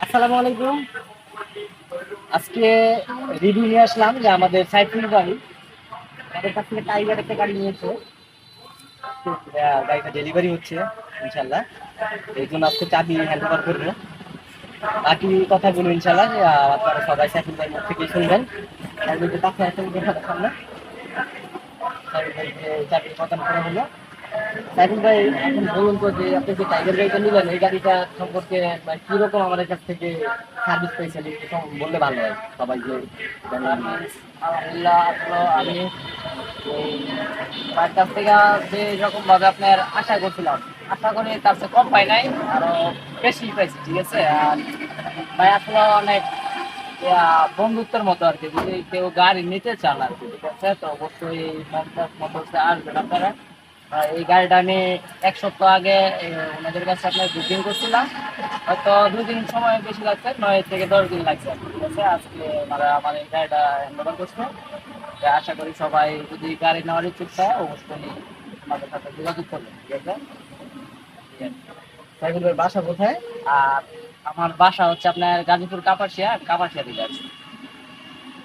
আসসালামু আলাইকুম। আজকে রিভিউ নিয়ে আসলাম যে আমাদের সাইফুল ভাই আমাদের কাছ থেকে টাইগার একটা গাড়ি নিয়েছে। গাড়িটা ডেলিভারি হচ্ছে ইনশাল্লাহ। এই জন্য আজকে চাবি হ্যান্ড ওভার করবো। বাকি কথাগুলো ইনশাল্লাহ আপনারা সবাই সাইফুল ভাইয়ের মুখ থেকেই শুনবেন। সাইফুল ভাই পাশে একটা সামনে সাইফুল ভাই চাবি প্রদান করা হলো। সাইফুল ভাই এখন বলুন তো যে আপনি যে টাইগার গাড়িটা নিলেন এই গাড়িটা সম্পর্কে কিরকম আমাদের কাছ থেকে সার্ভিস পেয়েছেন একটু বললে ভালো হয় সবাই যে আলহামদুলিল্লাহ আসলে আমি এই তার কাছ থেকে যেরকম ভাবে আপনার আশা করছিলাম, আশা করি তার চেয়ে কম পাই নাই, আরো বেশি পাইছি। ঠিক আছে। আর ভাই আসলে অনেক বন্ধুত্বের মতো আর কি, যদি কেউ গাড়ি নিতে চান আর কি, ঠিক আছে, তো অবশ্যই পঞ্চাশ মোটরসে আসবেন আপনারা। এই গাড়িটা আমি 1 সপ্তাহ আগে ওনাদের কাছে আপনার বুকিং করছিলাম। হয়তো 2 দিন সময় বেশি লাগছে, 9 থেকে 10 দিন লাগছে। ঠিক আছে। আজকে ওনারা আমার এই গাড়িটা হ্যান্ড করছে। তো আশা করি সবাই যদি গাড়ি নেওয়ার ইচ্ছুক থাকে অবশ্যই আমাদের সাথে যোগাযোগ করবেন। ঠিক আছে। সাইফুল ভাইয়ের বাসা কোথায়? আর আমার বাসা হচ্ছে আপনার গাজীপুর কাপাসিয়া, কাপাসিয়া দিকে আছে।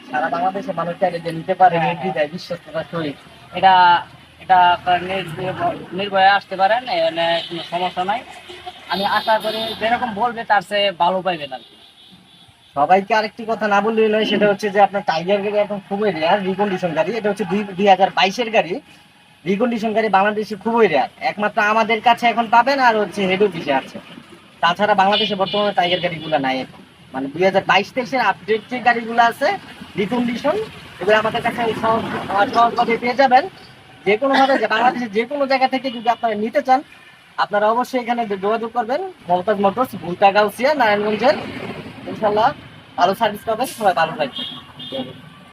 সারা বাংলাদেশে মানুষ চাইলে যে নিতে পারে হ্যাঁ, হ্যাঁ। নির্দ্বিধায় বিশ্বস্ততার সহিত। এটা এটা আপনার নির্ভয়ে আসতে পারেন, এখানে কোনো সমস্যা নাই। আমি আশা করি যেরকম বলবে তার চেয়ে ভালো পাইবেন আর কি। সবাইকে আরেকটি কথা না বললেই নয়, সেটা হচ্ছে যে আপনার টাইগার গাড়ি এখন খুবই রেয়ার রিকন্ডিশন গাড়ি। এটা হচ্ছে 2022-এর গাড়ি। রিকন্ডিশন গাড়ি বাংলাদেশে খুবই রেয়ার, একমাত্র আমাদের কাছে এখন পাবেন আর হচ্ছে হেড অফিসে আছে। তাছাড়া বাংলাদেশে বর্তমানে টাইগার গাড়িগুলো নাই এখন। মানে 2022-23-এর আপডেট যে গাড়িগুলো আছে রিকন্ডিশন, এগুলো আমাদের কাছে সহজভাবে পেয়ে যাবেন। যে কোনো ভাবে যে বাংলাদেশের যে কোনো জায়গা থেকে যদি আপনারা নিতে চান, আপনারা অবশ্যই এখানে যোগাযোগ করবেন। মমতাজ মোটরস, ভুলতা গাউসিয়া, নারায়ণগঞ্জের। ইনশাল্লাহ ভালো সার্ভিস পাবেন, সবাই ভালো থাকবেন।